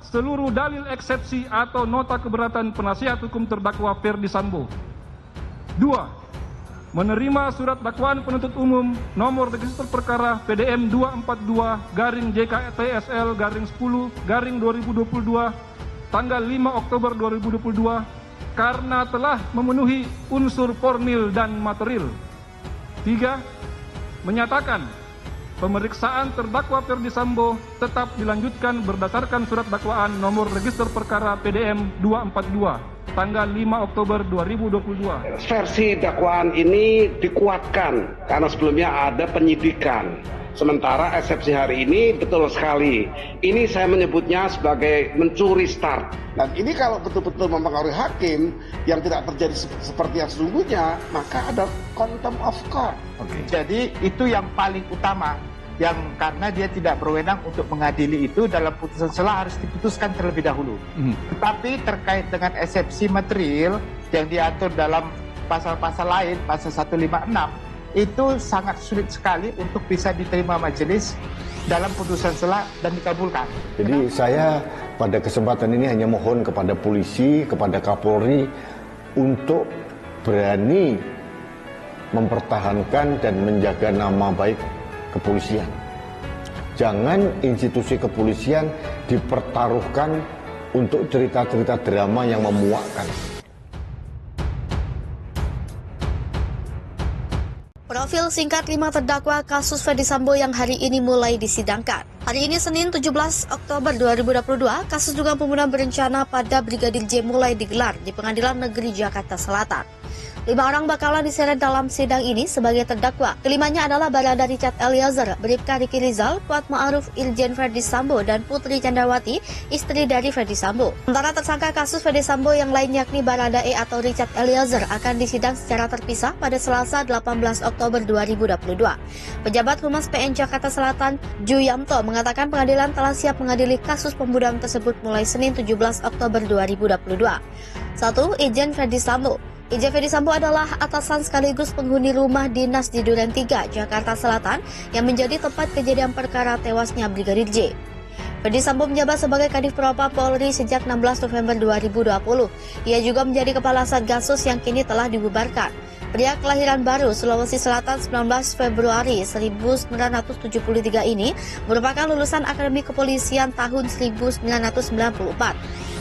seluruh dalil eksepsi atau nota keberatan penasihat hukum terdakwa Ferdi Sambo. 2. Menerima surat dakwaan penuntut umum nomor register perkara PDM 242-JKTSL-10-2022 tanggal 5 Oktober 2022 karena telah memenuhi unsur formil dan material. 3. Menyatakan pemeriksaan terdakwa Ferdi Sambo tetap dilanjutkan berdasarkan surat dakwaan nomor register perkara PDM 242 tanggal 5 Oktober 2022. Versi dakwaan ini dikuatkan karena sebelumnya ada penyidikan. Sementara eksepsi hari ini betul sekali. Ini saya menyebutnya sebagai mencuri start. Dan ini kalau betul-betul mempengaruhi hakim yang tidak terjadi seperti yang sesungguhnya, maka ada contempt of court. Jadi itu yang paling utama. Yang karena dia tidak berwenang untuk mengadili itu dalam putusan sela harus diputuskan terlebih dahulu. Tetapi terkait dengan eksepsi material yang diatur dalam pasal-pasal lain, pasal 156, itu sangat sulit sekali untuk bisa diterima majelis dalam putusan sela dan dikabulkan. Jadi saya pada kesempatan ini hanya mohon kepada polisi, kepada Kapolri untuk berani mempertahankan dan menjaga nama baik kepolisian. Jangan institusi kepolisian dipertaruhkan untuk cerita-cerita drama yang memuakkan. Profil singkat 5 terdakwa kasus Ferdi Sambo yang hari ini mulai disidangkan. Hari ini Senin 17 Oktober 2022, kasus dugaan pembunuhan berencana pada Brigadir J mulai digelar di Pengadilan Negeri Jakarta Selatan. 5 orang bakalan diseret dalam sidang ini sebagai terdakwa. Kelimanya adalah Barada Richard Eliezer, Bribka Riki Rizal, Kuat Ma'ruf, Irjen Ferdi Sambo, dan Putri Chandrawati, istri dari Ferdi Sambo. Sementara tersangka kasus Ferdi Sambo yang lain yakni Barada E atau Richard Eliezer akan disidang secara terpisah pada Selasa 18 Oktober 2022. Pejabat Humas PN Jakarta Selatan, Ju Yamto, mengatakan pengadilan telah siap mengadili kasus pembunuhan tersebut mulai Senin 17 Oktober 2022. 1. Irjen Ferdi Sambo. Irjen Ferdi Sambo adalah atasan sekaligus penghuni rumah dinas di Duren 3, Jakarta Selatan yang menjadi tempat kejadian perkara tewasnya Brigadir J. Ferdi Sambo menjabat sebagai Kadif Propam Polri sejak 16 November 2020. Ia juga menjadi kepala Satgasus yang kini telah dibubarkan. Pria kelahiran baru Sulawesi Selatan 19 Februari 1973 ini merupakan lulusan Akademi Kepolisian tahun 1994.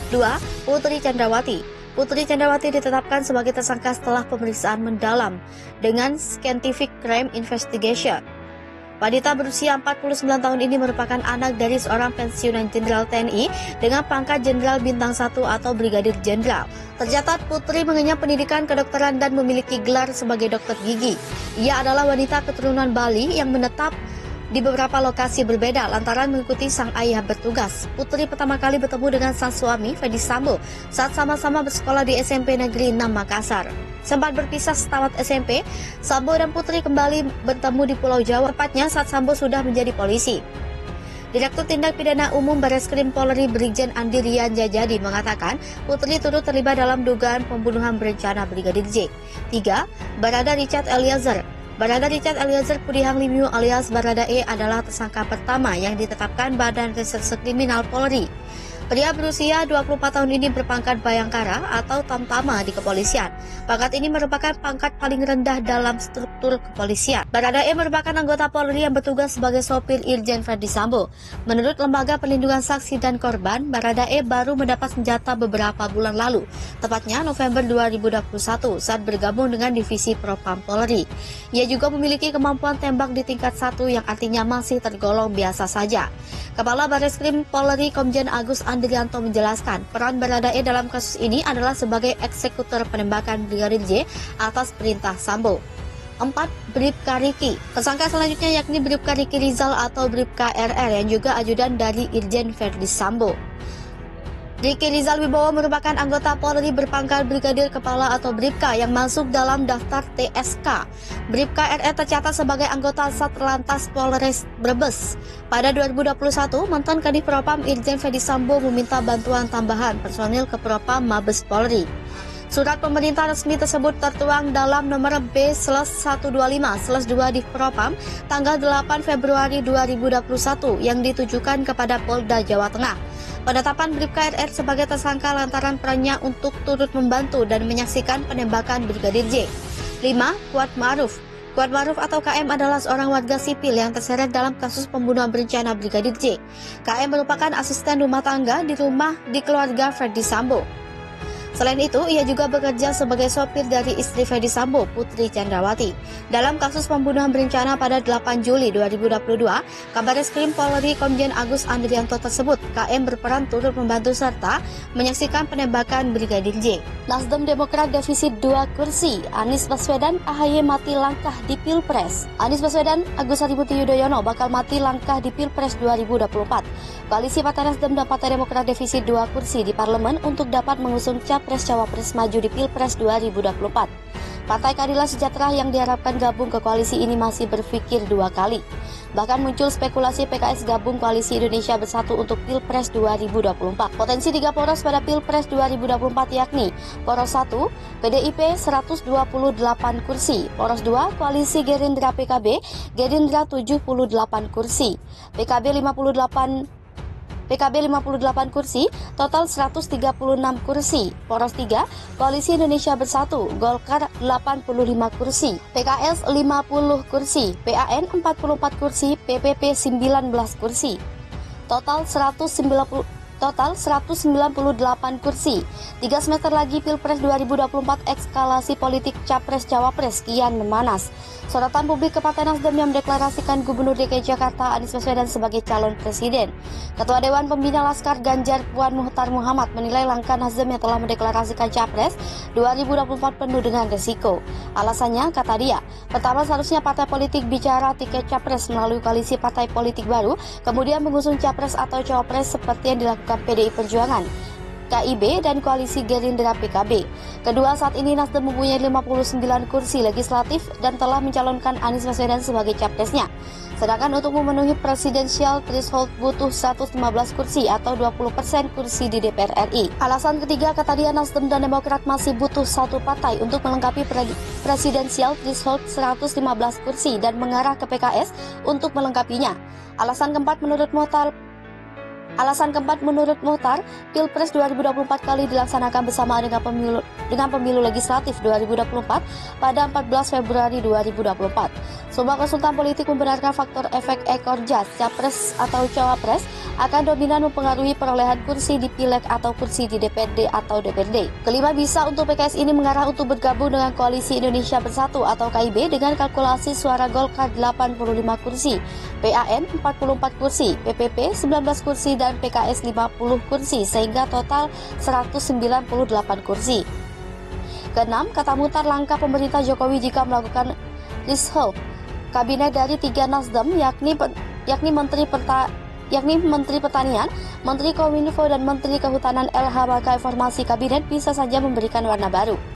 2. Putri Chandrawati. Putri Chandrawati ditetapkan sebagai tersangka setelah pemeriksaan mendalam dengan Scientific Crime Investigation. Wanita berusia 49 tahun ini merupakan anak dari seorang pensiunan Jenderal TNI dengan pangkat Jenderal Bintang 1 atau Brigadir Jenderal. Tercatat Putri mengenyam pendidikan kedokteran dan memiliki gelar sebagai dokter gigi. Ia adalah wanita keturunan Bali yang menetap di beberapa lokasi berbeda lantaran mengikuti sang ayah bertugas. Putri pertama kali bertemu dengan sang suami Ferdi Sambo saat sama-sama bersekolah di SMP Negeri 6 Makassar. Sempat berpisah setamat SMP, Sambo dan Putri kembali bertemu di Pulau Jawa, tepatnya saat Sambo sudah menjadi polisi. Direktur Tindak Pidana Umum Bareskrim Polri Brigjen Andi Rian Jajadi mengatakan Putri turut terlibat dalam dugaan pembunuhan berencana Brigadir J. 3. Barada Richard Eliezer. Barada Richard Eliezer Pudihang Lumiu alias Barada E adalah tersangka pertama yang ditetapkan Badan Reserse Kriminal Polri. Pria berusia 24 tahun ini berpangkat Bayangkara atau Tamtama di kepolisian. Pangkat ini merupakan pangkat paling rendah dalam struktur kepolisian. Barada E merupakan anggota Polri yang bertugas sebagai sopir Irjen Ferdi Sambo. Menurut Lembaga Perlindungan Saksi dan Korban, Barada E baru mendapat senjata beberapa bulan lalu, tepatnya November 2021 saat bergabung dengan Divisi Propam Polri. Ia juga memiliki kemampuan tembak di tingkat 1 yang artinya masih tergolong biasa saja. Kepala Bareskrim Polri Komjen Agus Andrianto menjelaskan peran Barada E dalam kasus ini adalah sebagai eksekutor penembakan Brigadir J atas perintah Sambo. 4. Bribka Riki. Tersangka selanjutnya yakni Bribka Riki Rizal atau Bribka RR yang juga ajudan dari Irjen Ferdi Sambo. Riki Rizal Wibowo merupakan anggota Polri berpangkat Brigadir Kepala atau Bribka yang masuk dalam daftar TSK. Bribka RR tercatat sebagai anggota Satlantas Polres Brebes. Pada 2021, mantan Kadif Propam Irjen Ferdi Sambo meminta bantuan tambahan personil ke Propam Mabes Polri. Surat pemerintah resmi tersebut tertuang dalam nomor B/125/2 di Propam tanggal 8 Februari 2021 yang ditujukan kepada Polda Jawa Tengah. Penetapan Bribka RR sebagai tersangka lantaran perannya untuk turut membantu dan menyaksikan penembakan Brigadir J. 5. Kuat Ma'ruf. Kuat Ma'ruf atau KM adalah seorang warga sipil yang terseret dalam kasus pembunuhan berencana Brigadir J. KM merupakan asisten rumah tangga di keluarga Ferdy Sambo. Selain itu, ia juga bekerja sebagai sopir dari istri Ferdy Sambo, Putri Chandrawati. Dalam kasus pembunuhan berencana pada 8 Juli 2022, Kabareskrim Polri Komjen Agus Andrianto tersebut, KM berperan turut membantu serta menyaksikan penembakan Brigadir J. Nasdem Demokrat defisit 2 kursi, Anies Baswedan AHY mati langkah di Pilpres. Anies Baswedan Agus Harimurti Yudhoyono bakal mati langkah di Pilpres 2024. Koalisi Partai Nasdem dan Partai Demokrat defisit 2 kursi di parlemen untuk dapat mengusung Capres-Cawapres maju di Pilpres 2024. Partai Keadilan Sejahtera yang diharapkan gabung ke koalisi ini masih berpikir 2 kali. Bahkan muncul spekulasi PKS gabung Koalisi Indonesia Bersatu untuk Pilpres 2024. Potensi 3 poros pada Pilpres 2024 yakni Poros 1, PDIP 128 kursi, Poros 2, Koalisi Gerindra PKB, Gerindra 78 kursi, PKB 58 kursi, total 136 kursi. Poros 3, Koalisi Indonesia Bersatu, Golkar 85 kursi, PKS 50 kursi, PAN 44 kursi, PPP 19 kursi. Total 198 kursi. 3 semester lagi Pilpres 2024, ekskalasi politik Capres-Cawapres kian memanas. Sorotan publik ke Partai Nasdem yang mendeklarasikan Gubernur DKI Jakarta Anies Baswedan sebagai calon presiden. Ketua Dewan Pembina Laskar Ganjar Puan Muhtar Muhammad menilai langkah Nasdem yang telah mendeklarasikan Capres 2024 penuh dengan resiko. Alasannya, kata dia, pertama seharusnya partai politik bicara tiket Capres melalui koalisi partai politik baru, kemudian mengusung Capres atau Cawapres seperti yang dilakukan PDI Perjuangan, KIB, dan Koalisi Gerindra PKB. Kedua, saat ini Nasdem mempunyai 59 kursi legislatif dan telah mencalonkan Anies Baswedan sebagai capresnya. Sedangkan untuk memenuhi presidensial threshold butuh 115 kursi atau 20% kursi di DPR RI. Alasan ketiga, kata dia, Nasdem dan Demokrat masih butuh satu partai untuk melengkapi presidensial threshold 115 kursi dan mengarah ke PKS untuk melengkapinya. Alasan keempat menurut Muhtar, Pilpres 2024 kali dilaksanakan bersama dengan pemilu legislatif 2024 pada 14 Februari 2024. Semua konsultan politik membenarkan faktor efek ekor jas, Capres atau Cawapres akan dominan mempengaruhi perolehan kursi di Pileg atau kursi di DPRD atau DPRD. Kelima, bisa untuk PKS ini mengarah untuk bergabung dengan Koalisi Indonesia Bersatu atau KIB dengan kalkulasi suara Golkar 85 kursi, PAN 44 kursi, PPP 19 kursi, dan PKS 50 kursi, sehingga total 198 kursi. Keenam, kata Muhtar, langkah pemerintah Jokowi jika melakukan reshuffle kabinet dari 3 Nasdem yakni Menteri Pertanian, Menteri Kominfo, dan Menteri Kehutanan LH, maka formasi kabinet bisa saja memberikan warna baru.